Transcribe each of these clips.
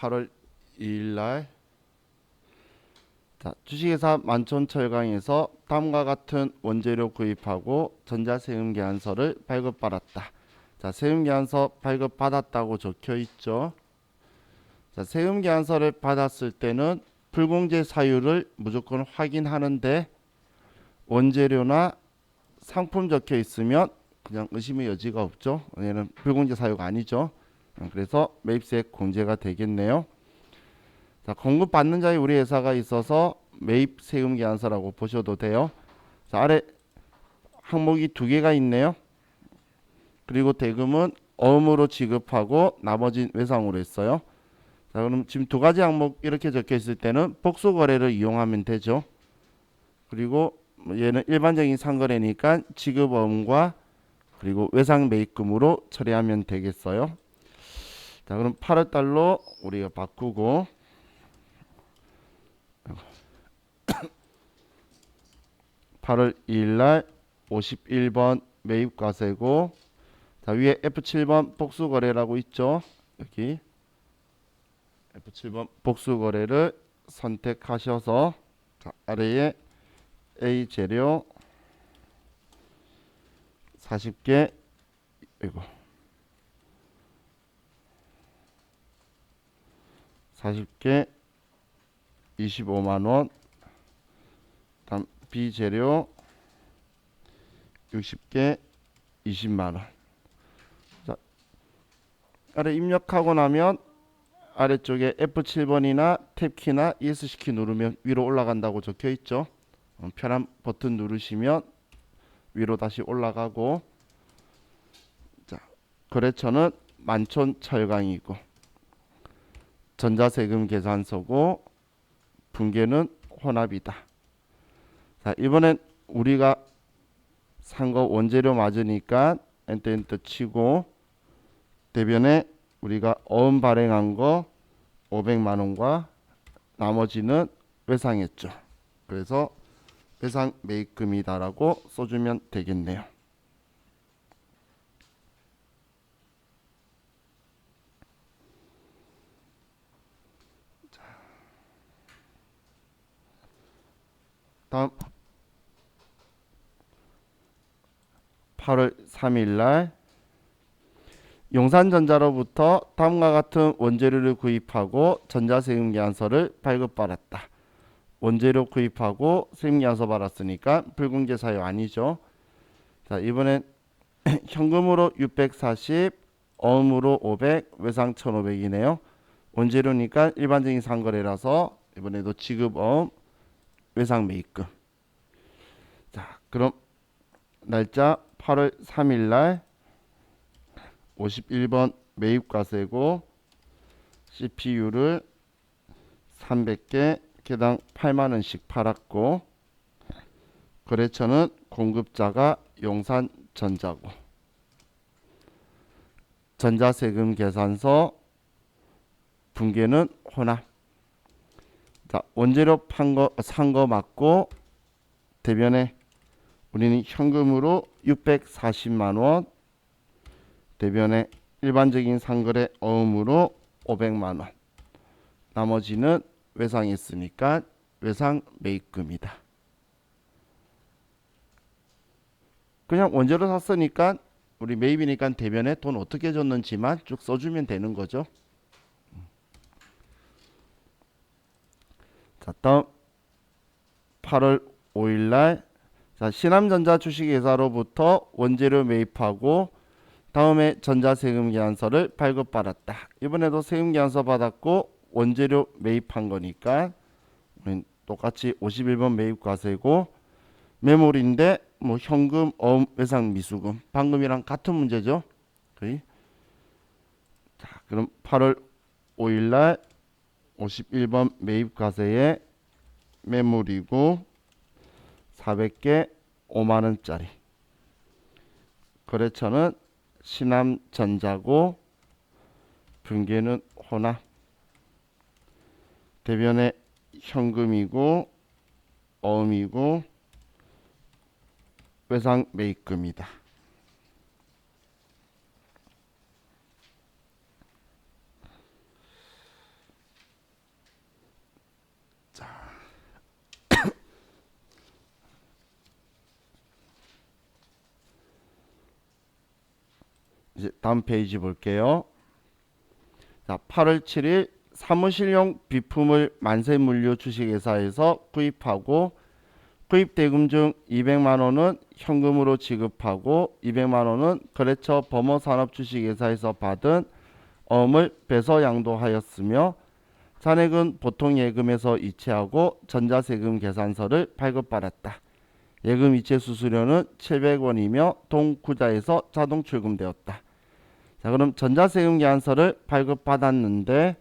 8월 2일 날 주식회사 만촌철강에서 다음과 같은 원재료 구입하고 전자세금계산서를 발급받았다. 자, 세금계산서 발급받았다고 적혀 있죠. 자, 세금계산서를 받았을 때는 불공제 사유를 무조건 확인하는데 원재료나 상품 적혀 있으면 그냥 의심의 여지가 없죠. 얘는 불공제 사유가 아니죠. 그래서 매입세 공제가 되겠네요. 자, 공급받는 자의 우리 회사가 있어서 매입 세금 계산서라고 보셔도 돼요. 자, 아래 항목이 두 개가 있네요. 그리고 대금은 어음으로 지급하고 나머지는 외상으로 했어요. 자, 그럼 지금 두 가지 항목 이렇게 적혀 있을 때는 복수 거래를 이용하면 되죠. 그리고 얘는 일반적인 상거래니까 지급 어음과 그리고 외상 매입금으로 처리하면 되겠어요. 자, 그럼 8월 달로 우리가 바꾸고 8월 2일날 51번 매입과세고, 자, 위에 F7번 복수거래라고 있죠. 여기 F7번 복수거래를 선택하셔서, 자, 아래에 A 재료 40개, 이거 40개 25만원, 다음 B 재료 60개 20만원. 자, 아래 입력하고 나면 아래쪽에 F7번이나 탭키나 ESC키 누르면 위로 올라간다고 적혀 있죠. 편한 버튼 누르시면 위로 다시 올라가고, 자, 거래처는 만촌철강이고 전자세금 계산서고 분계는 혼합이다. 자, 이번엔 우리가 산 거 원재료 맞으니까 엔터 치고, 대변에 우리가 어음 발행한 거 500만원과 나머지는 외상했죠. 그래서 외상 매입금이다라고 써주면 되겠네요. 다음 8월 3일날 용산전자로부터 다음과 같은 원재료를 구입하고 전자세금계산서를 발급받았다. 원재료 구입하고 세금계산서 받았으니까 불공제 사유 아니죠. 자, 이번엔 현금으로 640, 어음으로 500, 외상 1500이네요. 원재료니까 일반적인 상거래라서 이번에도 지급어음, 외상 매입금. 자, 그럼 날짜 8월 3일날 51번 매입과세고 CPU를 300개 개당 8만원씩 팔았고, 거래처는 공급자가 용산전자고 전자세금 계산서 분계는 혼합. 자, 원재료 산 거 맞고 대변에 우리는 현금으로 640만원, 대변에 일반적인 상거래 어음으로 500만원, 나머지는 외상했으니까 외상 매입금이다. 그냥 원재료 샀으니까 우리 매입이니까 대변에 돈 어떻게 줬는지만 쭉 써주면 되는 거죠. 자, 다음 8월 5일날 자, 신암전자 주식회사로부터 원재료 매입하고 다음에 전자세금 계산서를 발급받았다. 이번에도 세금 계산서 받았고 원재료 매입한 거니까 똑같이 51번 매입과세고 매물인데 뭐 현금, 어음, 외상, 미수금 방금이랑 같은 문제죠. 거의. 자, 그럼 8월 5일날 51번 매입과세에 매물이고 400개 5만원짜리, 거래처는 신암전자고 분계는 혼합, 대변에 현금이고 어음이고 외상 매입금이다. 이제 다음 페이지 볼게요. 자, 8월 7일 사무실용 비품을 만세물류 주식회사에서 구입하고 구입 대금 중 200만 원은 현금으로 지급하고 200만 원은 거래처 범어산업 주식회사에서 받은 어음을 배서 양도하였으며 잔액은 보통 예금에서 이체하고 전자세금 계산서를 발급받았다. 예금 이체 수수료는 700원이며 동구자에서 자동 출금되었다. 자, 그럼 전자세금 계산서를 발급받았는데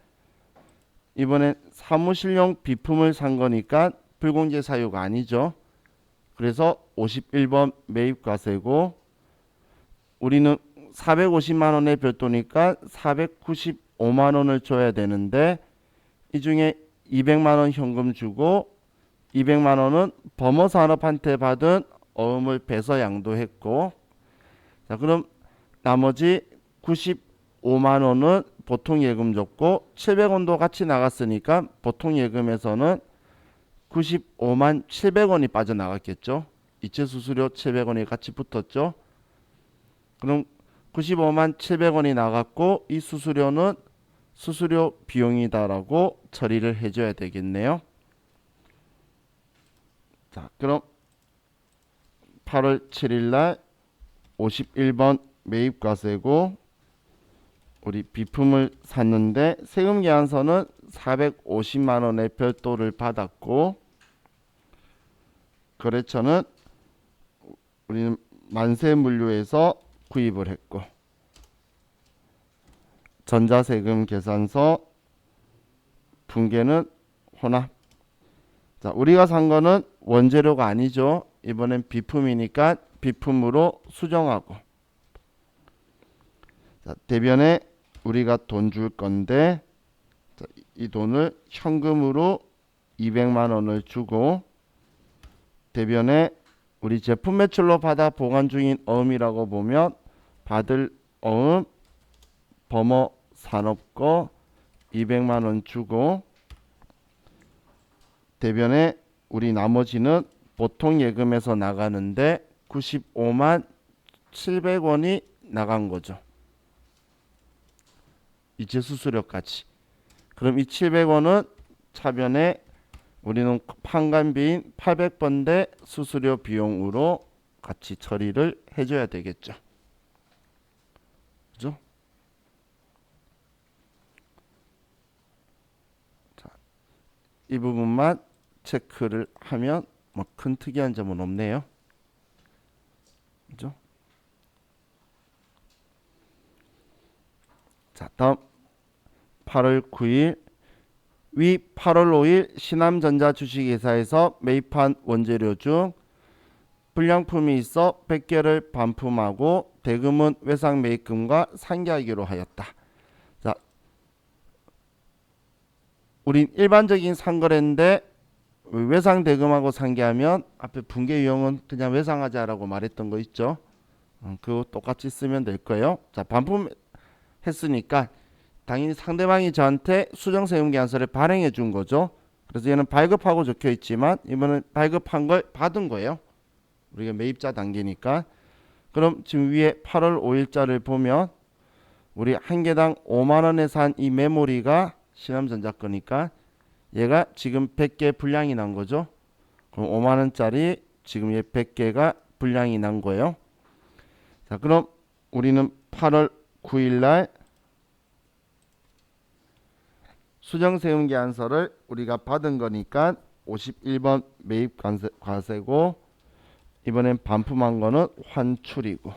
이번엔 사무실용 비품을 산 거니까 불공제 사유가 아니죠. 그래서 51번 매입과세고 우리는 450만 원의 별도니까 495만 원을 줘야 되는데 이 중에 200만 원 현금 주고 200만 원은 범어산업한테 받은 어음을 배서 양도했고 자 그럼 나머지 95만 원은 보통 예금 줬고 700원도 같이 나갔으니까 보통 예금에서는 95만 700원이 빠져나갔겠죠. 이체 수수료 700원이 같이 붙었죠. 그럼 95만 700원이 나갔고 이 수수료는 수수료 비용이다라고 처리를 해줘야 되겠네요. 자, 그럼 8월 7일 날 51번 매입과세고 우리 비품을 샀는데 세금 계산서는 450만 원의 별도를 받았고 거래처는 우리는 만세물류에서 구입을 했고 전자세금 계산서 분계는 혼합. 자, 우리가 산 거는 원재료가 아니죠. 이번엔 비품이니까 비품으로 수정하고 자, 대변에 우리가 돈 줄 건데 자, 이 돈을 현금으로 200만 원을 주고 대변에 우리 제품 매출로 받아 보관 중인 어음이라고 보면 받을 어음 범어 산업거 200만 원 주고 대변에 우리 나머지는 보통 예금에서 나가는데 95만 700원이 나간 거죠. 이체 수수료까지. 그럼 이 700원은 차변에 우리는 판관비인 800번대 수수료 비용으로 같이 처리를 해줘야 되겠죠. 그죠? 자, 이 부분만 체크를 하면 뭐 큰 특이한 점은 없네요. 그죠? 자, 다음 8월 9일 위 8월 5일 신암전자 주식회사에서 매입한 원재료 중 불량품이 있어 100개를 반품하고 대금은 외상 매입금과 상계하기로 하였다. 자, 우린 일반적인 상거래인데 외상 대금하고 상계하면 앞에 분계 유형은 그냥 외상하자라고 말했던 거 있죠. 그거 똑같이 쓰면 될 거예요. 자, 반품했으니까 당연히 상대방이 저한테 수정세금 계산서를 발행해 준 거죠. 그래서 얘는 발급하고 적혀 있지만 이번엔 발급한 걸 받은 거예요. 우리가 매입자 단계니까. 그럼 지금 위에 8월 5일자를 보면 우리 한 개당 5만 원에 산 이 메모리가 신암전자 거니까 얘가 지금 100개 분량이 난 거죠. 그럼 5만 원짜리 지금 얘 100개가 분량이 난 거예요. 자, 그럼 우리는 8월 9일 날 수정세금 계산서를 우리가 받은 거니까 51번 매입 과세고 이번엔 반품한 거는 환출이고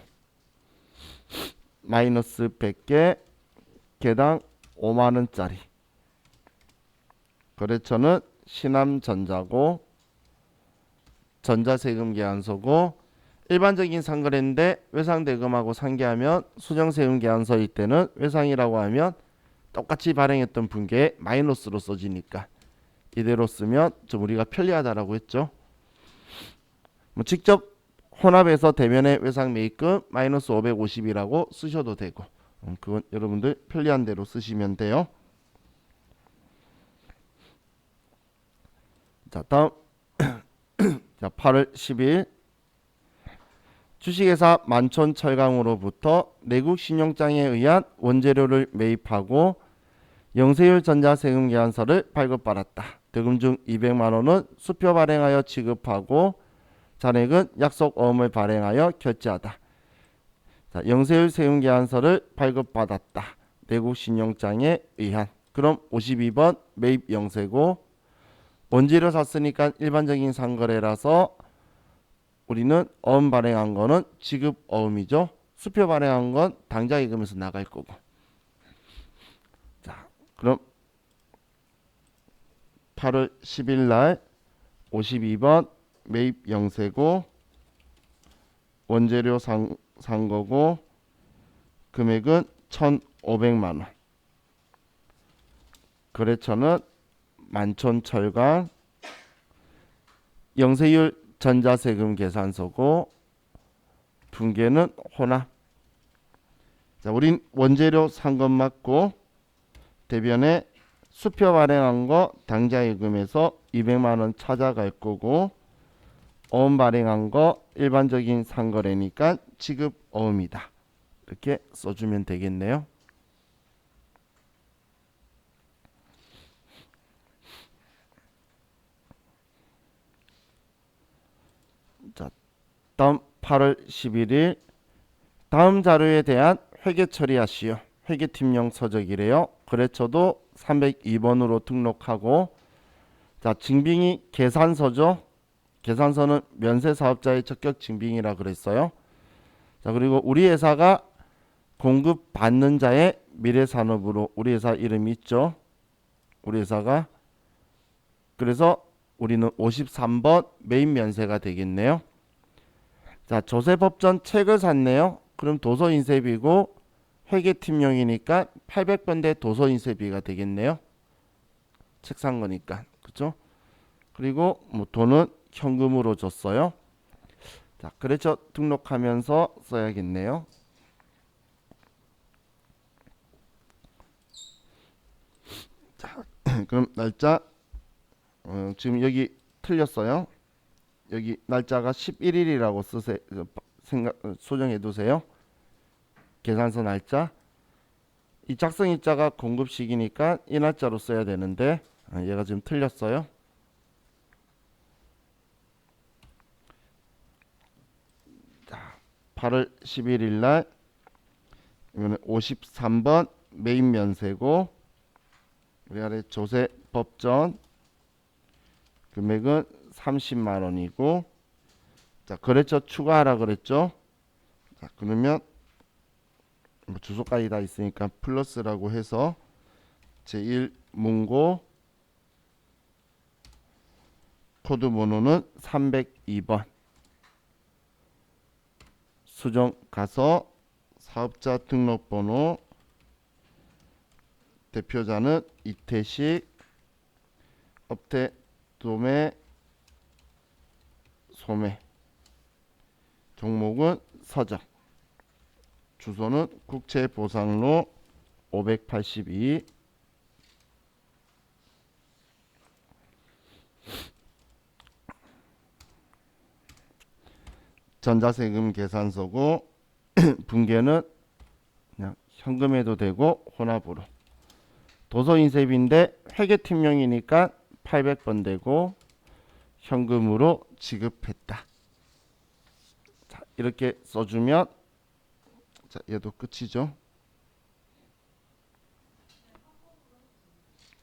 마이너스 100개 개당 5만 원짜리 거래처는 신암전자고 전자세금 계산서고 일반적인 상거래인데 외상대금하고 상계하면 수정세금 계산서일 때는 외상이라고 하면 똑같이 발행했던 분계에 마이너스로 써지니까 이대로 쓰면 좀 우리가 편리하다라고 했죠. 뭐 직접 혼합해서 대면에 외상 매입금 마이너스 550이라고 쓰셔도 되고 그건 여러분들 편리한 대로 쓰시면 돼요. 자, 다음 자, 8월 10일 주식회사 만촌철강으로부터 내국 신용장에 의한 원재료를 매입하고 영세율 전자세금 계산서를 발급받았다. 대금 중 200만 원은 수표 발행하여 지급하고 잔액은 약속 어음을 발행하여 결제하다. 자, 영세율 세금 계산서를 발급받았다. 내국 신용장에 의한. 그럼 52번 매입 영세고 원재료 샀으니까 일반적인 상거래라서 우리는 어음 발행한 거는 지급 어음이죠. 수표 발행한 건 당좌예금에서 나갈 거고. 자, 그럼 8월 10일 날 52번 매입 영세고 원재료 산 거고 금액은 1,500만 원. 거래처는 만촌철강 영세율 전자세금 계산서고 분계는 혼합. 자, 우린 원재료 산 것 맞고 대변에 수표 발행한 거 당좌예금에서 200만 원 찾아갈 거고 어음 발행한 거 일반적인 상거래니까 지급 어음이다. 이렇게 써주면 되겠네요. 자, 다음 8월 11일 다음 자료에 대한 회계 처리하시오. 회계팀령 서적이래요. 거래처도 302번으로 등록하고 자, 증빙이 계산서죠. 계산서는 면세사업자의 적격 증빙이라 그랬어요. 자, 그리고 우리 회사가 공급받는 자의 미래산업으로 우리 회사 이름이 있죠. 우리 회사가 그래서 우리는 53번 매입 면세가 되겠네요. 자, 조세법전 책을 샀네요. 그럼 도서인쇄비고 회계팀령이니까 800번대 도서인쇄비가 되겠네요. 책 산 거니까. 그죠? 그리고 뭐 돈은 현금으로 줬어요. 자, 거래처 등록하면서 써야겠네요. 자, 그럼 날짜 지금 여기 틀렸어요. 여기 날짜가 11일이라고 쓰세요. 수정해 두세요. 계산서 날짜. 이 작성일자가 공급식이니까 이 날짜로 써야 되는데 얘가 지금 틀렸어요. 자, 8월 11일 날 이거는 53번 매입 면세고 우리 아래 조세 법전 금액은 30만 원이고 자, 거래처 추가하라 그랬죠. 자, 그러면 뭐 주소까지 다 있으니까 플러스라고 해서 제1문고 코드 번호는 302번 수정 가서 사업자 등록번호 대표자는 이태식 업태 도매 소매 종목은 서적 주소는 국채보상로 582 전자세금 계산서고 분계는 그냥 현금에도 되고 혼합으로 도서인쇄비인데 회계팀령이니까 800번 되고 현금으로 지급했다. 자, 이렇게 써주면 자, 얘도 끝이죠.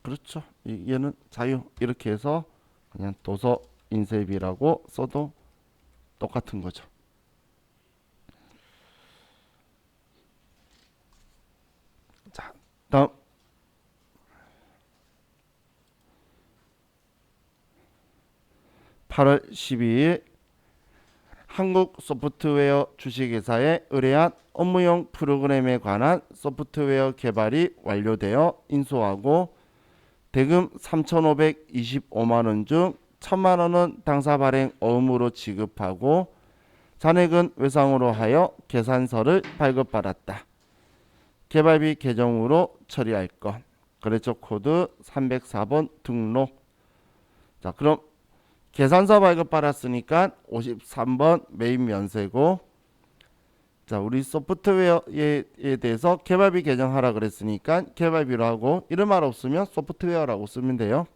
그렇죠. 얘는 자유 이렇게 해서 그냥 도서인쇄비라고 써도 똑같은 거죠. 자, 다음 8월 12일 한국 소프트웨어 주식회사에 의뢰한 업무용 프로그램에 관한 소프트웨어 개발이 완료되어 인수하고 대금 3,525만 원 중 1,000만 원은 당사 발행 어음으로 지급하고 잔액은 외상으로 하여 계산서를 발급받았다. 개발비 계정으로 처리할 것. 거래처 코드 304번 등록. 자, 그럼 계산서 발급받았으니까 53번 매입 면세고 자, 우리 소프트웨어에 대해서 개발비 개정하라 그랬으니까 개발비로 하고 이런 말 없으면 소프트웨어라고 쓰면 돼요.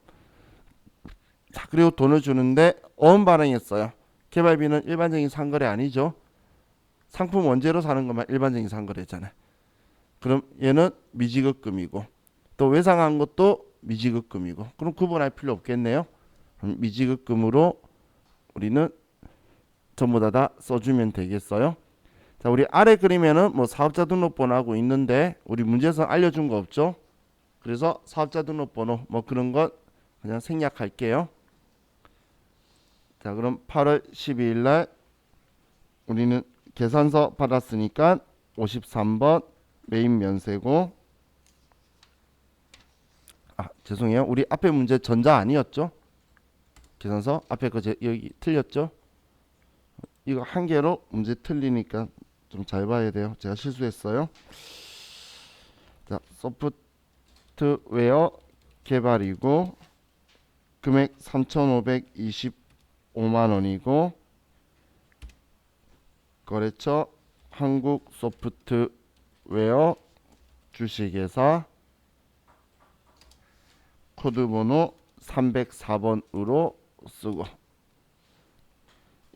자, 그리고 돈을 주는데 어음 발행했어요. 개발비는 일반적인 상거래 아니죠. 상품 원재료 사는 것만 일반적인 상거래잖아요. 그럼 얘는 미지급금이고 또 외상한 것도 미지급금이고 그럼 구분할 필요 없겠네요. 그럼 미지급금으로 우리는 전부 다 써주면 되겠어요. 자, 우리 아래 그림에는 뭐 사업자 등록번호하고 있는데 우리 문제에서 알려준 거 없죠. 그래서 사업자 등록번호 뭐 그런 것 그냥 생략할게요. 자, 그럼 8월 12일 날 우리는 계산서 받았으니까 53번 메인 면세고, 죄송해요. 우리 앞에 문제 전자 아니었죠? 계산서 앞에 거 여기 틀렸죠? 이거 한 개로 문제 틀리니까 좀 잘 봐야 돼요. 제가 실수했어요. 자, 소프트웨어 개발이고 금액 3,525만 원이고 거래처 한국 소프트웨어 주식회사 코드번호 304번으로 쓰고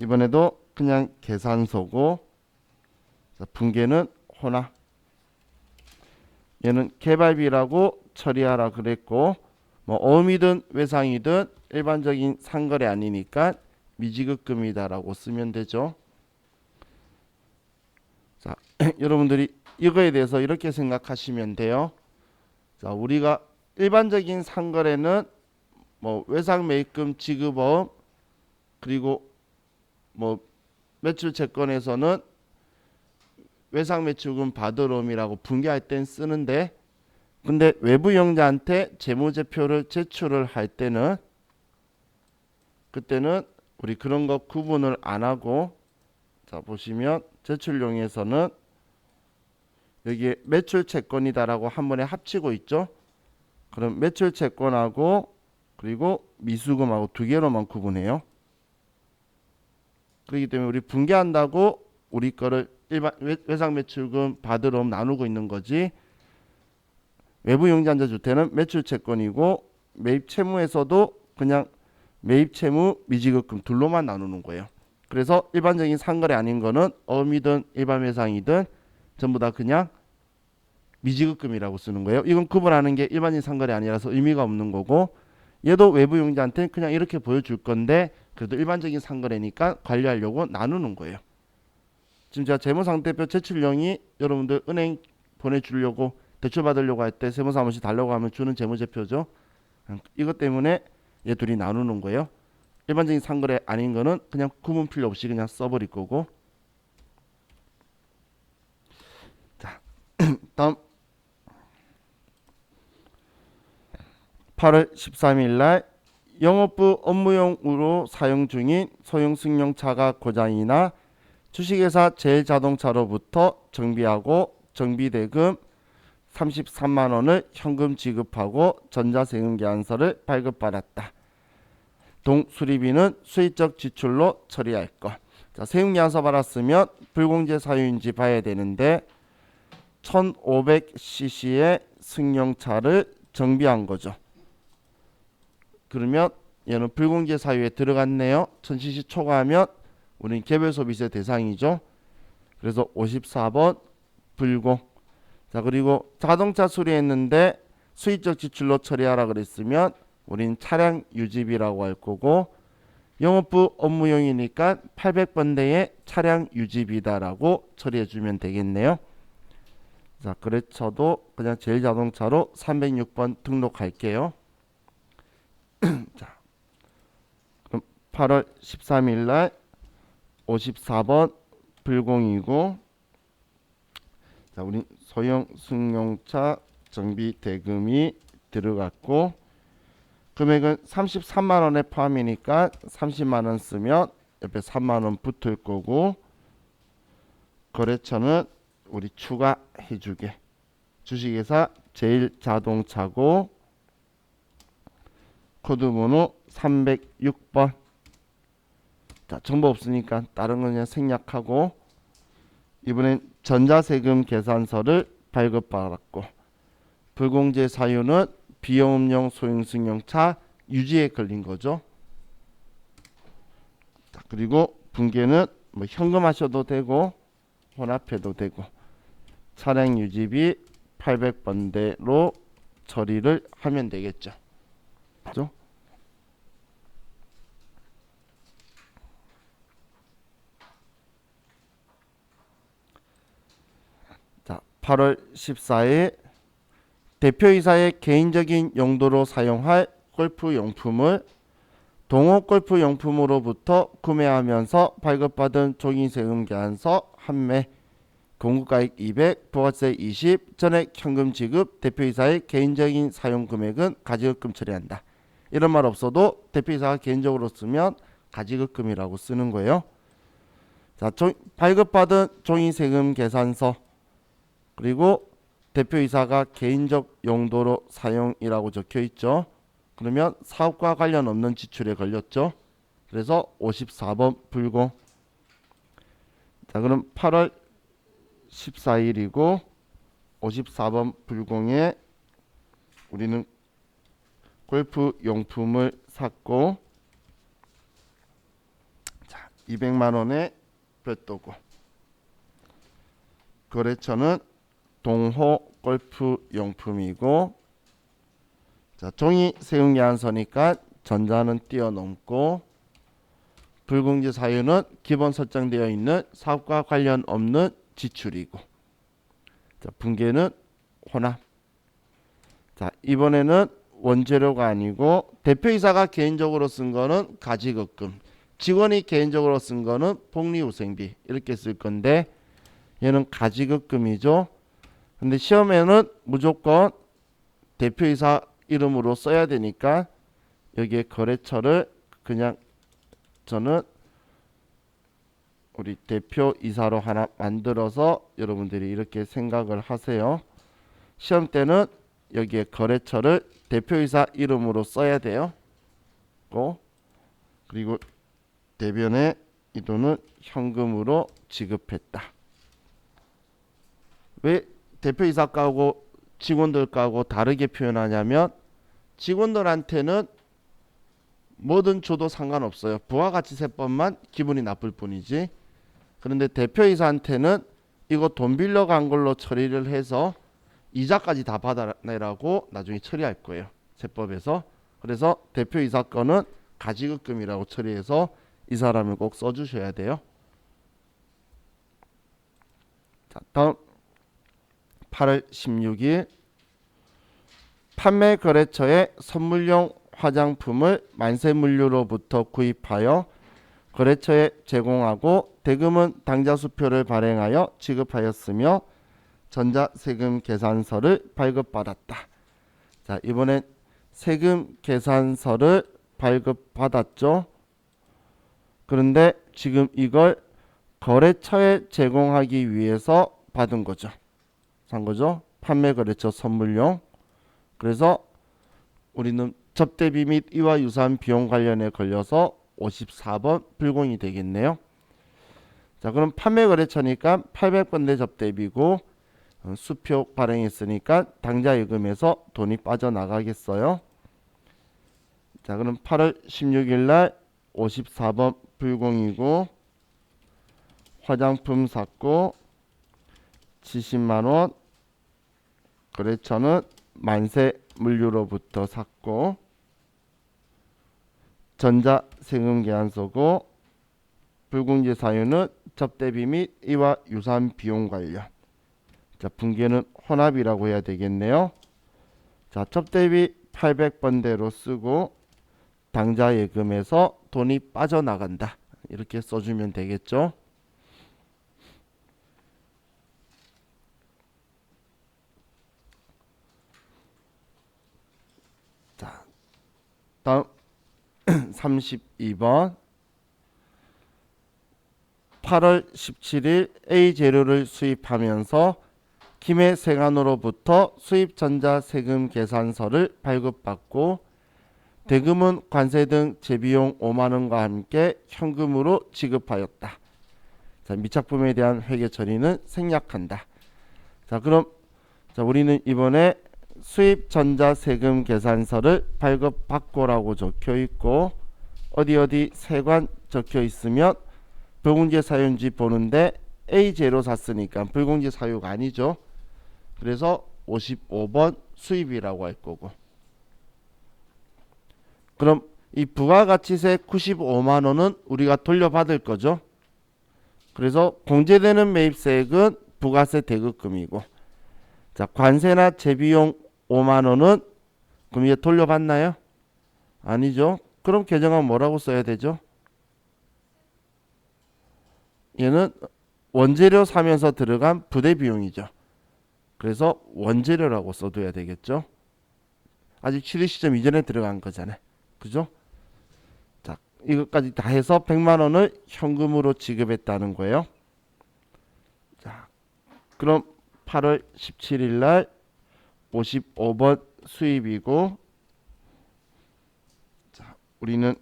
이번에도 그냥 계산서고 자, 분계는 호나 얘는 개발비라고 처리하라 그랬고 뭐 어음이든 외상이든 일반적인 상거래 아니니까 미지급금이다라고 쓰면 되죠. 자, 여러분들이 이거에 대해서 이렇게 생각하시면 돼요. 자, 우리가 일반적인 상거래는 뭐 외상 매입금 지급어음 그리고 뭐 매출 채권에서는 외상 매출금 받으러옴이라고 분개할 땐 쓰는데 근데 외부 영자한테 재무제표를 제출을 할 때는 그때는 우리 그런 거 구분을 안 하고 자 보시면 제출용에서는 여기에 매출 채권이다라고 한 번에 합치고 있죠. 그럼 매출 채권하고 그리고 미수금하고 두 개로만 구분해요. 그렇기 때문에 우리 분개한다고 우리 거를 일반 외상 매출금 받으러 나누고 있는 거지. 외부 용자한자 주택은 매출 채권이고 매입 채무에서도 그냥 매입 채무 미지급금 둘로만 나누는 거예요. 그래서 일반적인 상거래 아닌 거는 어음이든 일반 외상이든 전부 다 그냥 미지급금이라고 쓰는 거예요. 이건 구분하는 게 일반적인 상거래 아니라서 의미가 없는 거고 얘도 외부 용자한테 그냥 이렇게 보여줄 건데 그래도 일반적인 상거래니까 관리하려고 나누는 거예요. 지금 제가 재무상태표 제출용이 여러분들 은행 보내주려고 대출 받으려고 할 때 세무사 한 번씩 달라고 하면 주는 재무제표죠. 이것 때문에 얘 둘이 나누는 거예요. 일반적인 상거래 아닌 거는 그냥 구분 필요 없이 그냥 써버릴 거고. 자, 다음 8월 13일 날 영업부 업무용으로 사용 중인 소형 승용차가 고장이나 주식회사 제일자동차로부터 정비하고 정비대금 33만 원을 현금 지급하고 전자세금 계산서를 발급받았다. 동수리비는 수익적 지출로 처리할 것. 자, 세금 계산서 받았으면 불공제 사유인지 봐야 되는데 1500cc의 승용차를 정비한 거죠. 그러면 얘는 불공제 사유에 들어갔네요. 1000cc 초과하면 우리는 개별소비세 대상이죠. 그래서 54번 불공. 자, 그리고 자동차 수리했는데 수익적 지출로 처리하라 그랬으면 우린 차량 유지비라고 할 거고 영업부 업무용이니까 800번대의 차량 유지비다라고 처리해 주면 되겠네요. 자, 거래처도 그냥 제일자동차로 306번 등록할게요. 자, 그럼 8월 13일 날 54번 불공이고 자, 우리 소형 승용차 정비 대금이 들어갔고 금액은 33만 원에 포함이니까 30만 원 쓰면 옆에 3만 원 붙을 거고 거래처는 우리 추가해 주게 주식회사 제일자동차고 코드번호 306번. 자, 정보 없으니까 다른 거 그냥 생략하고 이번엔 전자세금 계산서를 발급받았고, 불공제 사유는 비영업용 소형승용차 유지에 걸린 거죠. 자, 그리고 분계는 뭐 현금 하셔도 되고 혼합해도 되고, 차량 유지비 800번대로 처리를 하면 되겠죠. 그죠? 자, 8월 14일 대표이사의 개인적인 용도로 사용할 골프 용품을 동호 골프 용품으로부터 구매하면서 발급받은 종이세금 계산서 판매, 공급가액 200, 부가세 20, 전액 현금 지급, 대표이사의 개인적인 사용 금액은 가지급금 처리한다. 이런 말 없어도 대표이사가 개인적으로 쓰면 가지급금이라고 쓰는 거예요. 자, 발급받은 종이세금 계산서, 그리고 대표이사가 개인적 용도로 사용이라고 적혀 있죠. 그러면 사업과 관련 없는 지출에 걸렸죠. 그래서 54번 불공. 자, 그럼 8월 14일이고 54번 불공에 우리는 골프 용품을 샀고, 자, 200만 원의 별도고, 거래처는 동호 골프 용품이고, 자, 종이 세금 계산서니까 전자는 뛰어넘고, 불공제 사유는 기본 설정되어 있는 사업과 관련 없는 지출이고, 자, 분계는 혼합. 자, 이번에는 원재료가 아니고 대표이사가 개인적으로 쓴 거는 가지급금, 직원이 개인적으로 쓴 거는 복리후생비 이렇게 쓸 건데, 얘는 가지급금이죠. 근데 시험에는 무조건 대표이사 이름으로 써야 되니까 여기에 거래처를 그냥 저는 우리 대표이사로 하나 만들어서 여러분들이 이렇게 생각을 하세요. 시험 때는 여기에 거래처를 대표이사 이름으로 써야 돼요. 그리고 대변에 이 돈은 현금으로 지급했다. 왜 대표이사 거하고 직원들 거하고 다르게 표현하냐면, 직원들한테는 뭐든 줘도 상관없어요. 부가가치세법만 기분이 나쁠 뿐이지. 그런데 대표이사한테는 이거 돈 빌려간 걸로 처리를 해서 이자까지 다 받아내라고 나중에 처리할 거예요, 세법에서. 그래서 대표이사 거는 가지급금이라고 처리해서 이 사람을 꼭 써주셔야 돼요. 자, 다음 8월 16일 판매 거래처에 선물용 화장품을 만세물류로부터 구입하여 거래처에 제공하고 대금은 당좌수표를 발행하여 지급하였으며 전자세금 계산서를 발급받았다. 자, 이번엔 세금 계산서를 발급받았죠. 그런데 지금 이걸 거래처에 제공하기 위해서 받은 거죠. 산 거죠. 판매 거래처 선물용. 그래서 우리는 접대비 및 이와 유사한 비용 관련에 걸려서 54번 불공이 되겠네요. 자, 그럼 판매 거래처니까 800번대 접대비고, 수표 발행했으니까 당좌 예금에서 돈이 빠져나가겠어요. 자, 그럼 8월 16일 날 54번 불공이고, 화장품 샀고 70만 원, 거래처는 만세물류로부터 샀고, 전자세금 계산서고, 불공제 사유는 접대비 및 이와 유사한 비용 관련. 자, 분계는 혼합이라고 해야 되겠네요. 자, 접대비 800번대로 쓰고 당좌 예금에서 돈이 빠져나간다, 이렇게 써주면 되겠죠. 자, 다음 32번 8월 17일 A 재료를 수입하면서 김해 세관으로부터 수입 전자세금 계산서를 발급받고, 대금은 관세 등 재비용 5만 원과 함께 현금으로 지급하였다. 자, 미착품에 대한 회계 처리는 생략한다. 자, 그럼 자, 우리는 이번에 수입 전자세금 계산서를 발급받고라고 적혀 있고 어디 세관 적혀 있으면 불공제 사유인지 보는데 A0 샀으니까 불공제 사유가 아니죠. 그래서 55번 수입이라고 할 거고. 그럼 이 부가가치세 95만 원은 우리가 돌려받을 거죠. 그래서 공제되는 매입세액은 부가세 대급금이고, 자, 관세나 재비용 5만 원은 그럼 이게 돌려받나요? 아니죠. 그럼 계정은 뭐라고 써야 되죠? 얘는 원재료 사면서 들어간 부대 비용이죠. 그래서 원재료라고 써둬야 되겠죠. 아직 취득 시점 이전에 들어간 거잖아요. 그죠? 자, 이것까지 다 해서 100만 원을 현금으로 지급했다는 거예요. 자, 그럼 8월 17일 날 55번 수입이고, 자, 우리는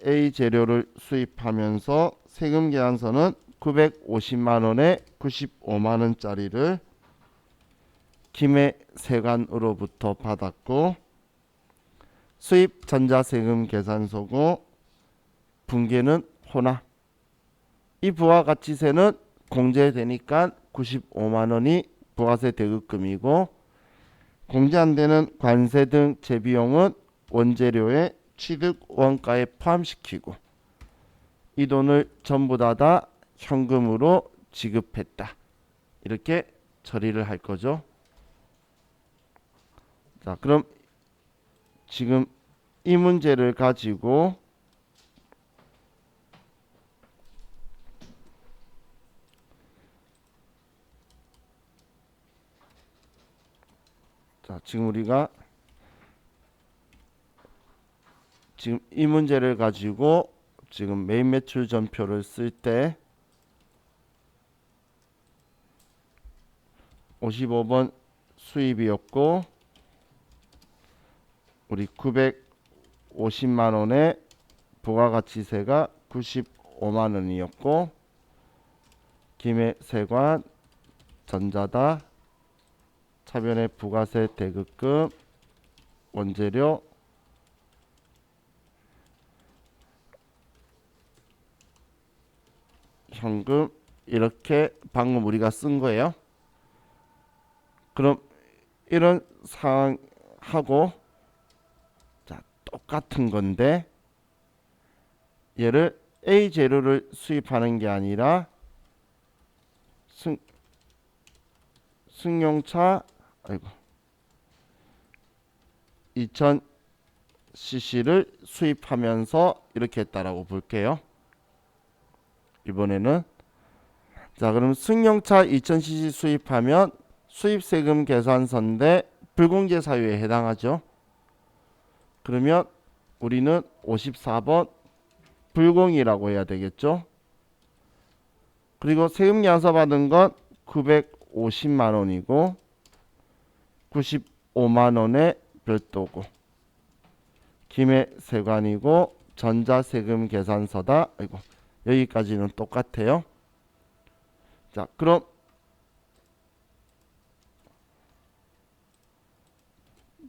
A 재료를 수입하면서 세금 계산서는 950만 원에 95만 원짜리를 김해 세관으로부터 받았고, 수입 전자세금 계산서고 분계는 호나. 이 부가가치세는 공제되니까 95만 원이 부가세 대급금이고, 공제 안 되는 관세 등 재비용은 원재료의 취득 원가에 포함시키고 이 돈을 전부 다 현금으로 지급했다. 이렇게 처리를 할 거죠. 자, 그럼 지금 이 문제를 가지고 자, 지금 우리가 지금 이 문제를 가지고 지금 매입 매출 전표를 쓸 때 55번 수입이었고 우리 950만 원의 부가가치세가 95만 원이었고 김해 세관 전자다 차변의 부가세 대급금 원재료 현금 이렇게 방금 우리가 쓴 거예요. 그럼 이런 상황하고 자, 똑같은 건데 얘를 A 재료를 수입하는 게 아니라 승용차 2000cc를 수입하면서 이렇게 했다라고 볼게요. 이번에는 자, 그럼 승용차 2000cc 수입하면 수입세금 계산서인데 불공제 사유에 해당하죠. 그러면 우리는 54번 불공이라고 해야 되겠죠. 그리고 세금 계산서 받은 건 950만 원이고 95만 원의 별도고 김해 세관이고 전자세금 계산서다. 여기까지는 똑같아요. 자, 그럼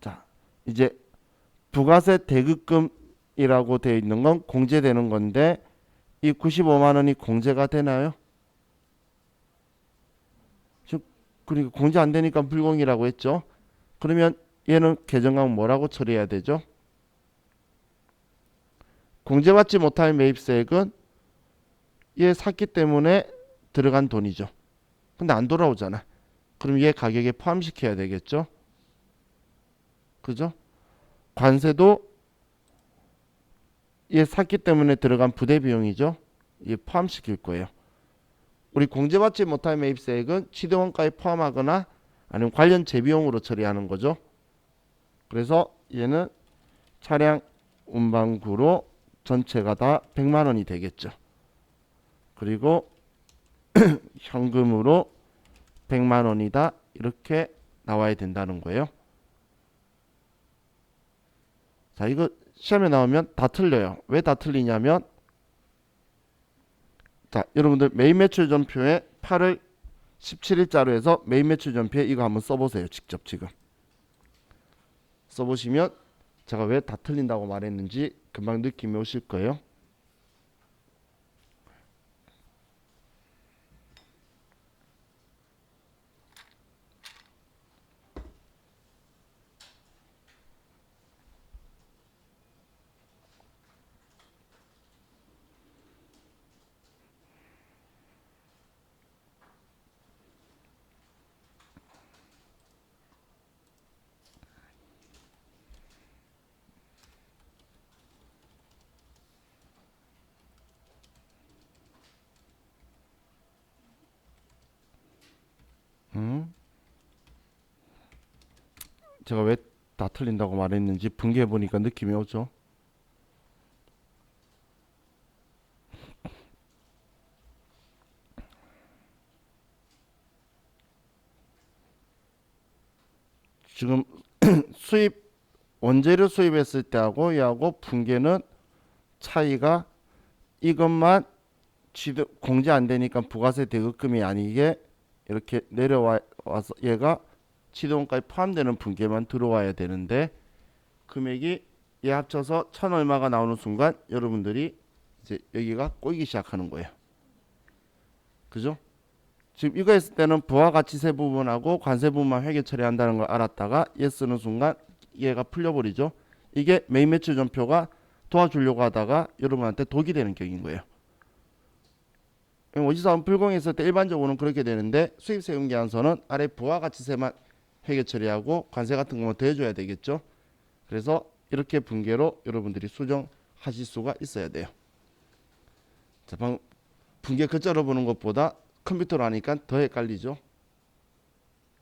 자, 이제 부가세 대급금이라고 되어 있는 건 공제되는 건데 이 95만 원이 공제가 되나요? 그리고 공제 안 되니까 불공이라고 했죠. 그러면 얘는 계정강 뭐라고 처리해야 되죠? 공제받지 못할 매입세액은 얘 샀기 때문에 들어간 돈이죠. 근데 안 돌아오잖아. 그럼 얘 가격에 포함시켜야 되겠죠. 그죠? 관세도 얘 샀기 때문에 들어간 부대 비용이죠. 얘 포함시킬 거예요. 우리 공제받지 못할 매입세액은 취득원가에 포함하거나 아니면 관련 재비용으로 처리하는 거죠. 그래서 얘는 차량 운반구로 전체가 다 100만 원이 되겠죠. 그리고 현금으로 100만 원이다. 이렇게 나와야 된다는 거예요. 자, 이거 시험에 나오면 다 틀려요. 왜 다 틀리냐면 자, 여러분들 매일 매출 전표에 8월 17일자로 해서 매일 매출 전표에 이거 한번 써보세요. 직접 지금 써보시면 제가 왜 다 틀린다고 말했는지 금방 느낌이 오실 거예요. 제가 왜 다 틀린다고 말했는지 분개해 보니까 느낌이 오죠. 지금 수입 원재료 수입했을 때하고 얘하고 분개는 차이가 이것만 공제 안 되니까 부가세 대급금이 아니게 이렇게 내려와서 얘가 취득원가에 포함되는 분개만 들어와야 되는데 금액이 얘 합쳐서 천 얼마가 나오는 순간 여러분들이 이제 여기가 꼬이기 시작하는 거예요. 그죠? 지금 이거 했을 때는 부가가치세 부분하고 관세 부분만 회계 처리한다는 걸 알았다가 얘 쓰는 순간 얘가 풀려버리죠. 이게 매일 매출 전표가 도와주려고 하다가 여러분한테 독이 되는 격인 거예요. 원시사원 불공했을 때 일반적으로는 그렇게 되는데 수입세금계산서는 아래 부가가치세만 회계 처리하고 관세 같은 거만 더해줘야 되겠죠. 그래서 이렇게 분개로 여러분들이 수정하실 수가 있어야 돼요. 자, 분개 글자로 보는 것보다 컴퓨터로 하니까 더 헷갈리죠.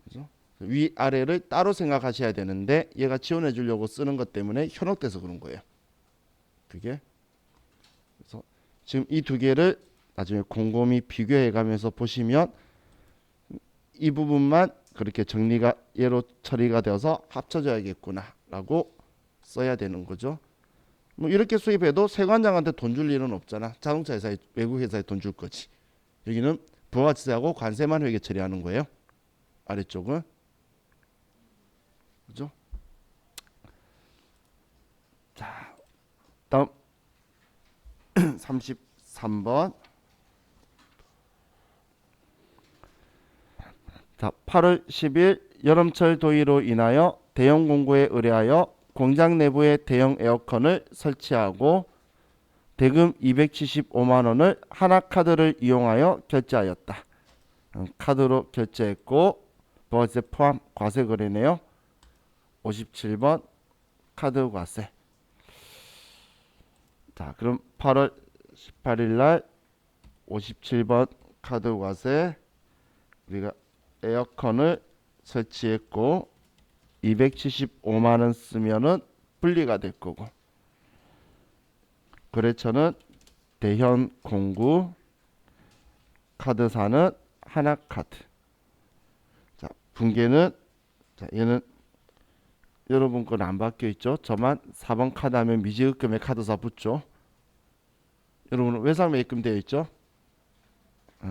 그죠? 위아래를 따로 생각하셔야 되는데 얘가 지원해 주려고 쓰는 것 때문에 현혹돼서 그런 거예요. 그게. 그래서 지금 이 두 개를 나중에 곰곰이 비교해 가면서 보시면 이 부분만 그렇게 정리가 얘로 처리가 되어서 합쳐져야겠구나 라고 써야 되는 거죠. 뭐 이렇게 수입해도 세관장한테 돈 줄 일은 없잖아. 자동차 회사에, 외국 회사에 돈 줄 거지. 여기는 부가가치세하고 관세만 회계 처리하는 거예요. 아래쪽은. 그죠? 자, 다음 33번. 자, 8월 10일 여름철 더위로 인하여 대형 공구에 의뢰하여 공장 내부에 대형 에어컨을 설치하고 대금 275만 원을 하나카드를 이용하여 결제하였다. 카드로 결제했고 부가세 포함 과세 거래네요. 57번 카드 과세. 자, 그럼 8월 18일 날 57번 카드 과세 우리가 에어컨을 설치했고 275만 원 쓰면은 분리가 될 거고 거래처는 대현 공구 카드사는 하나카드. 자, 분개는 자, 얘는 여러분 건 안 바뀌어 있죠. 저만 4번 카드 하면 미지급금의 카드사 붙죠. 여러분은 외상 매입금 되어 있죠.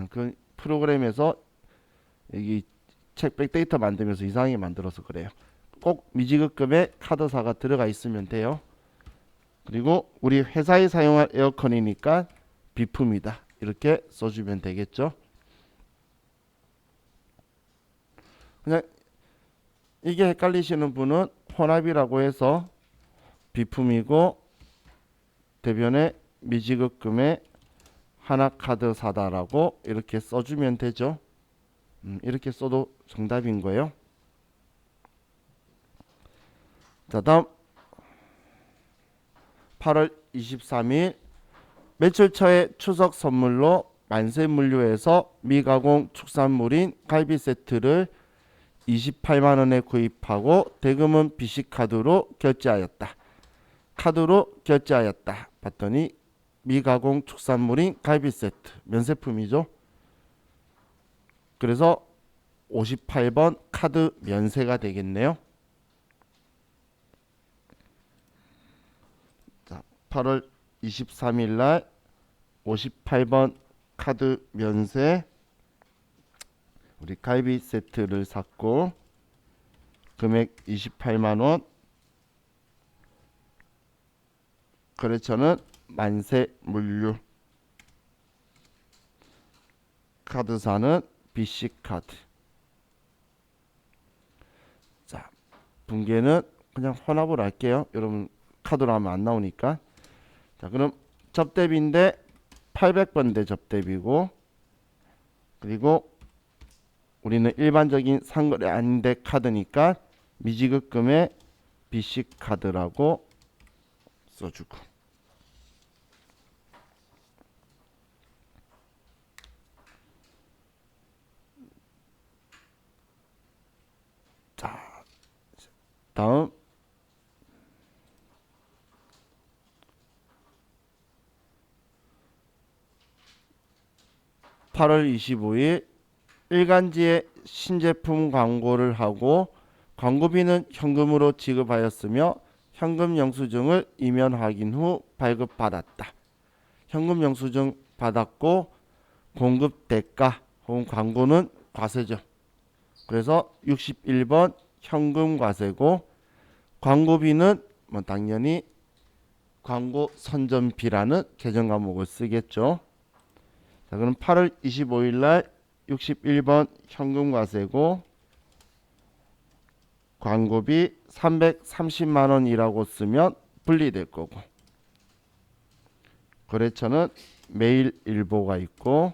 그 프로그램에서 여기 책 백데이터 만들면서 이상하게 만들어서 그래요. 꼭 미지급금의 카드사가 들어가 있으면 돼요. 그리고 우리 회사에 사용할 에어컨이니까 비품이다. 이렇게 써주면 되겠죠. 그냥 이게 헷갈리시는 분은 혼합이라고 해서 비품이고 대변에 미지급금의 하나카드사다라고 이렇게 써주면 되죠. 이렇게 써도 정답인 거예요. 자, 다음 8월 23일 매출처의 추석 선물로 만세물류에서 미가공 축산물인 갈비 세트를 28만 원에 구입하고 대금은 BC카드로 결제하였다. 카드로 결제하였다. 봤더니 미가공 축산물인 갈비 세트 면세품이죠. 그래서 58번 카드 면세가 되겠네요. 자, 8월 23일 날 58번 카드 면세. 우리 갈비 세트를 샀고 금액 28만 원. 거래처는 만세 물류. 카드사는 BC카드. 자, 분계는 그냥 혼합을 할게요. 여러분 카드로 하면 안 나오니까. 자, 그럼 접대비인데 800번대 접대비고, 그리고 우리는 일반적인 상거래 아닌데 카드니까 미지급금에 BC카드라고 써주고. 자, 다음 8월 25일 일간지에 신제품 광고를 하고 광고비는 현금으로 지급하였으며 현금 영수증을 이면 확인 후 발급받았다. 현금 영수증 받았고 공급 대가 혹은 광고는 과세죠. 그래서 61번 현금 과세고, 광고비는 뭐 당연히 광고 선전비라는 개정 과목을 쓰겠죠. 자, 그럼 8월 25일 날 61번 현금 과세고 광고비 330만 원이라고 쓰면 분리될 거고, 거래처는 매일일보가 있고,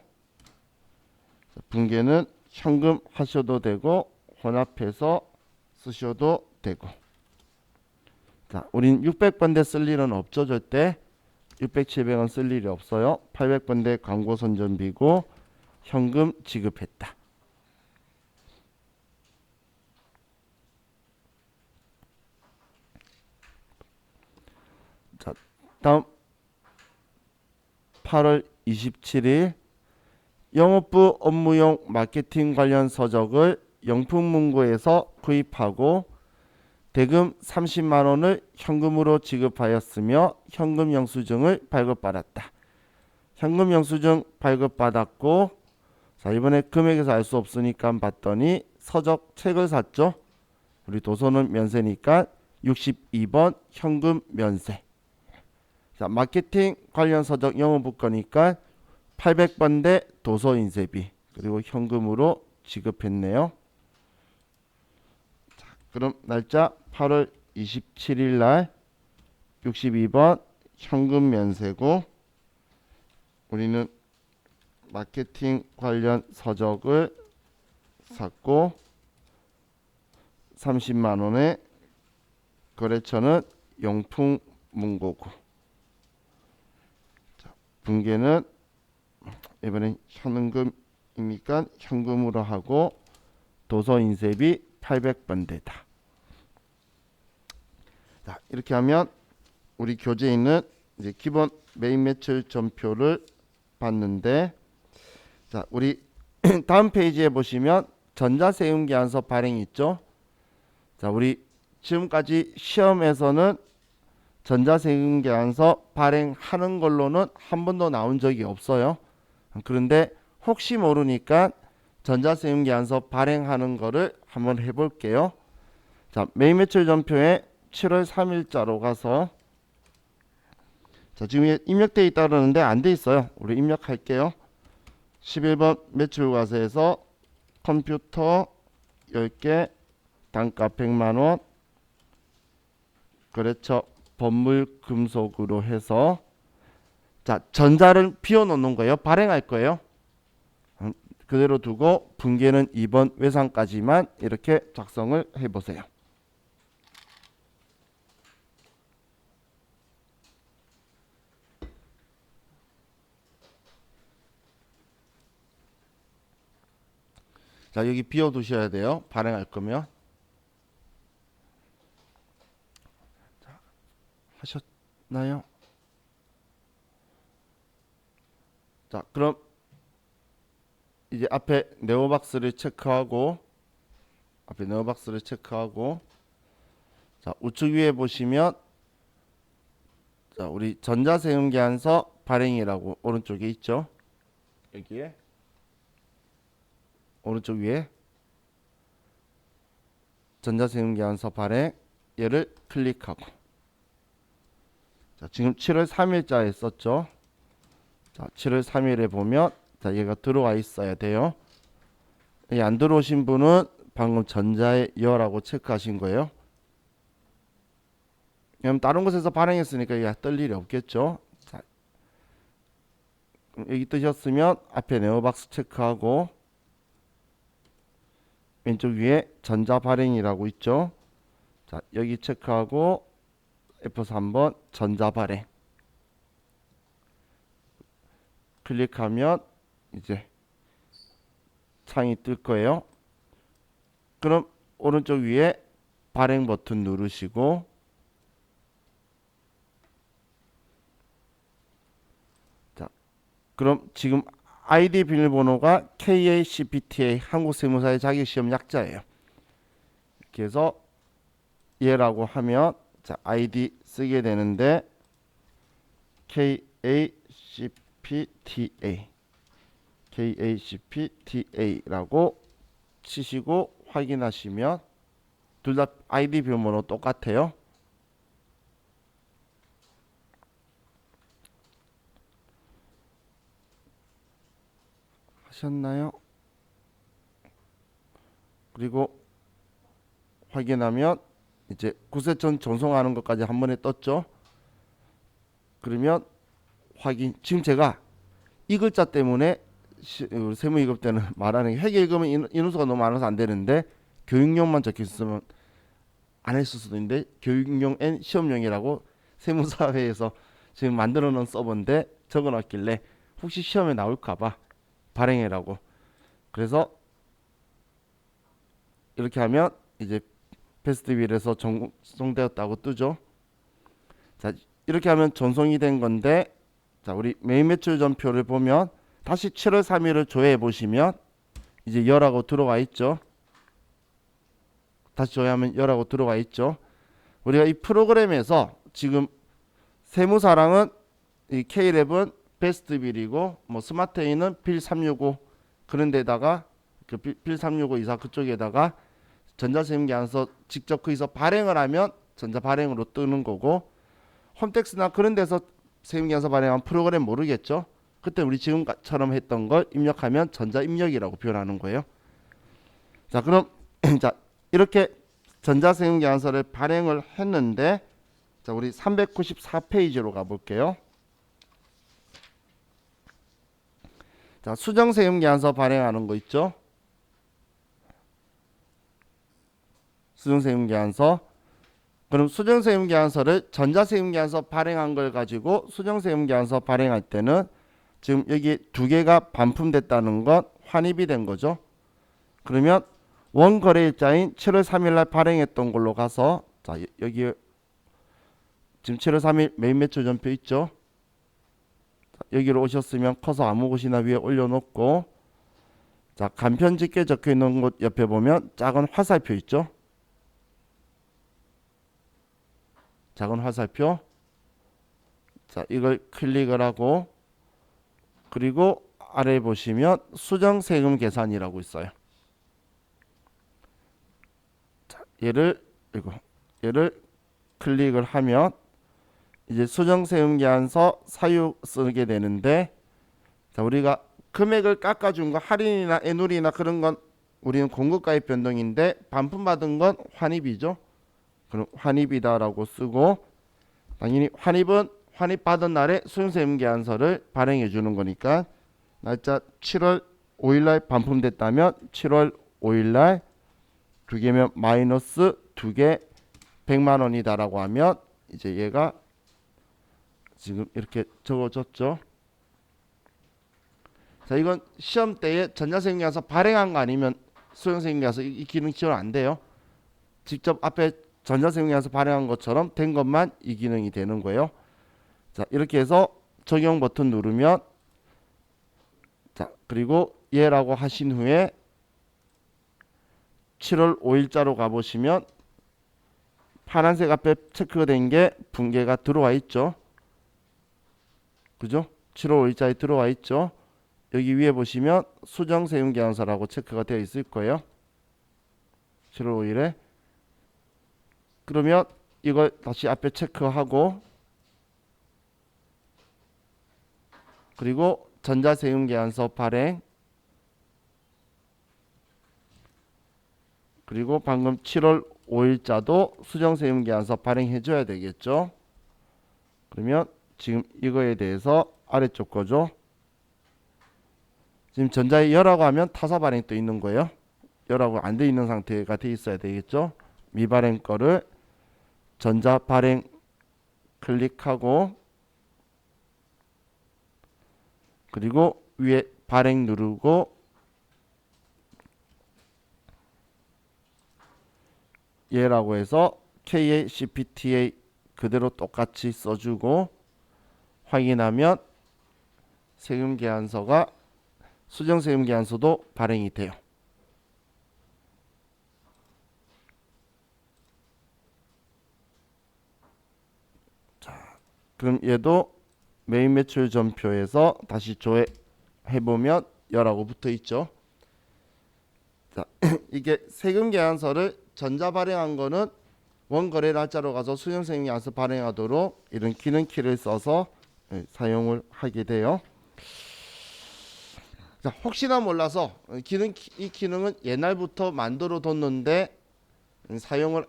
분계는 현금 하셔도 되고 혼합해서 쓰셔도 되고. 자, 우린 600번대 쓸 일은 없죠. 절대 600, 700원 쓸 일이 없어요. 800번대 광고 선전비고 현금 지급했다. 자, 다음 8월 27일 영업부 업무용 마케팅 관련 서적을 영풍문고에서 구입하고 대금 30만 원을 현금으로 지급하였으며 현금 영수증을 발급받았다. 현금 영수증 발급받았고, 자, 이번에 금액에서 알 수 없으니까 봤더니 서적 책을 샀죠. 우리 도서는 면세니까 62번 현금 면세. 자, 마케팅 관련 서적 영어부 거니까 800번대 도서 인쇄비 그리고 현금으로 지급했네요. 자, 그럼 날짜 8월 27일 날 62번 현금 면세고, 우리는 마케팅 관련 서적을 샀고 30만 원에 거래처는 영풍문고고. 자, 분계는 이번엔 현금이니까 현금으로 하고 도서 인쇄비 800번대다. 자, 이렇게 하면 우리 교재에 있는 이제 기본 메인 매출 전표를 봤는데, 자, 우리 다음 페이지에 보시면 전자세금계산서 발행이 있죠. 자, 우리 지금까지 시험에서는 전자세금계산서 발행하는 걸로는 한 번도 나온 적이 없어요. 그런데 혹시 모르니까 전자세금계산서 발행하는 거를 한번 해볼게요. 자, 메인 매출 전표에 7월 3일자로 가서, 자, 지금 입력되어 있다 그러는데 안 돼 있어요. 우리 입력할게요. 11번 매출과세에서 컴퓨터 10개 단가 100만원, 거래처 법물 금속으로 해서, 자, 전자를 비워놓는 거예요. 발행할 거예요. 그대로 두고 분계는 2번 외상까지만 이렇게 작성을 해보세요. 자, 여기 비워두셔야 돼요. 발행할 거면. 자, 하셨나요? 자, 그럼 이제 앞에 네오박스를 체크하고, 자, 우측 위에 보시면, 자, 우리 전자세금계산서 발행이라고 오른쪽에 있죠. 여기에 오른쪽 위에 전자세금계산서 발행 얘를 클릭하고 자, 지금 7월 3일자에 썼죠. 자, 7월 3일에 보면 자, 얘가 들어와 있어야 돼요. 여기 안 들어오신 분은 방금 전자의 여라고 체크하신 거예요. 그럼 다른 곳에서 발행했으니까 이게 뜰 일이 없겠죠. 자, 여기 뜨셨으면 앞에 네오박스 체크하고 왼쪽 위에 전자 발행이라고 있죠. 자, 여기 체크하고 F3번 전자 발행 클릭하면 이제 창이 뜰 거예요. 그럼 오른쪽 위에 발행 버튼 누르시고 자, 그럼 지금 아이디 비밀번호가 KACPTA 한국세무사의 자격시험 약자예요. 이렇게 해서 얘라고 하면 자, 아이디 쓰게 되는데 KACPTA라고 치시고 확인하시면 둘 다 아이디 비밀번호 똑같아요. 하셨나요? 그리고 확인하면 이제 구세청 전송하는 것까지 한 번에 떴죠. 그러면 확인. 지금 제가 이 글자 때문에 세무이급 때는 말하는 게 회계일금은 인원수가 너무 많아서 안 되는데 교육용만 적혀 있으면 안 했을 수도 있는데 교육용 N 시험용이라고 세무사회에서 지금 만들어 놓은 서버인데 적어 놨길래 혹시 시험에 나올까봐 발행해라고. 그래서 이렇게 하면 이제 베스트빌에서 전송되었다고 뜨죠. 자, 이렇게 하면 전송이 된 건데 자, 우리 메인 매출 전표를 보면 다시 7월 3일을 조회해 보시면 이제 열하고 들어와 있죠. 다시 조회하면 열하고 들어와 있죠. 우리가 이 프로그램에서 지금 세무사랑은 이 K11 베스트빌이고 뭐 스마트에이는 빌 365 그런 데다가 그 빌 365 이사 그쪽에다가 전자세금계산서 직접 거기서 발행을 하면 전자 발행으로 뜨는 거고 홈택스나 그런 데서 세금계산서 발행한 프로그램 모르겠죠. 그때 우리 지금처럼 했던 걸 입력하면 전자 입력이라고 표현하는 거예요. 자, 그럼 자, 이렇게 전자세금계산서를 발행을 했는데 자, 우리 394페이지로 가볼게요. 자, 수정세금계산서 발행하는 거 있죠. 수정세금계산서. 그럼 수정세금계산서를 전자세금계산서 발행한 걸 가지고 수정세금계산서 발행할 때는 지금 여기 두 개가 반품됐다는 건 환입이 된 거죠. 그러면 원거래일자인 7월 3일 날 발행했던 걸로 가서 자, 여기 지금 7월 3일 메인 매출 전표 있죠. 자, 여기로 오셨으면 커서 아무 곳이나 위에 올려놓고 자, 간편 짙게 적혀 있는 곳 옆에 보면 작은 화살표 있죠. 작은 화살표. 자, 이걸 클릭을 하고 그리고 아래 보시면 수정세금 계산이라고 있어요. 자, 얘를 클릭을 하면 이제 수정세금계산서 사유 쓰게 되는데 자, 우리가 금액을 깎아준 거 할인이나 애누리나 그런 건 우리는 공급가입 변동인데 반품받은 건 환입이죠. 그럼 환입이다라고 쓰고 당연히 환입은 환입받은 날에 수정세금계산서를 발행해 주는 거니까 날짜 7월 5일날 반품됐다면 7월 5일날 두 개면 마이너스 두 개 100만 원이다라고 하면 이제 얘가 지금 이렇게 적어졌죠. 자, 이건 시험 때에 전자세금계산서 발행한 거 아니면 수정세금계산서 이 기능 지원 안 돼요. 직접 앞에 전자세금계산서 발행한 것처럼 된 것만 이 기능이 되는 거예요. 자, 이렇게 해서 적용 버튼 누르면 자, 그리고 얘라고 하신 후에 7월 5일자로 가보시면 파란색 앞에 체크된 게 분계가 들어와 있죠. 그죠? 7월 5일자에 들어와 있죠. 여기 위에 보시면 수정세금계산서라고 체크가 되어 있을 거예요. 7월 5일에. 그러면 이걸 다시 앞에 체크하고, 그리고 전자세금계산서 발행, 그리고 방금 7월 5일자도 수정세금계산서 발행해 줘야 되겠죠. 그러면 지금 이거에 대해서 아래쪽 거죠. 지금 전자에 열하고 하면 타사 발행 또 있는 거예요. 열하고 안 돼 있는 상태가 돼 있어야 되겠죠. 미발행 거를 전자 발행 클릭하고, 그리고 위에 발행 누르고, 얘라고 해서 KA, CPTA 그대로 똑같이 써주고 확인하면 세금계산서가 수정세금계산서도 발행이 돼요. 자, 그럼 얘도 메인 매출 전표에서 다시 조회해보면 열하고 붙어 있죠. 자, 이게 세금계산서를 전자 발행한 거는 원거래 날짜로 가서 수정세금계산서 발행하도록 이런 기능키를 써서 사용을 하게 돼요. 자, 혹시나 몰라서 이 기능은 옛날부터 만들어 뒀는데 사용을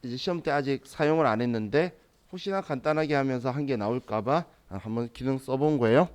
이제 시험 때 아직 사용을 안 했는데 혹시나 간단하게 하면서 한 게 나올까봐 한번 기능 써본 거예요.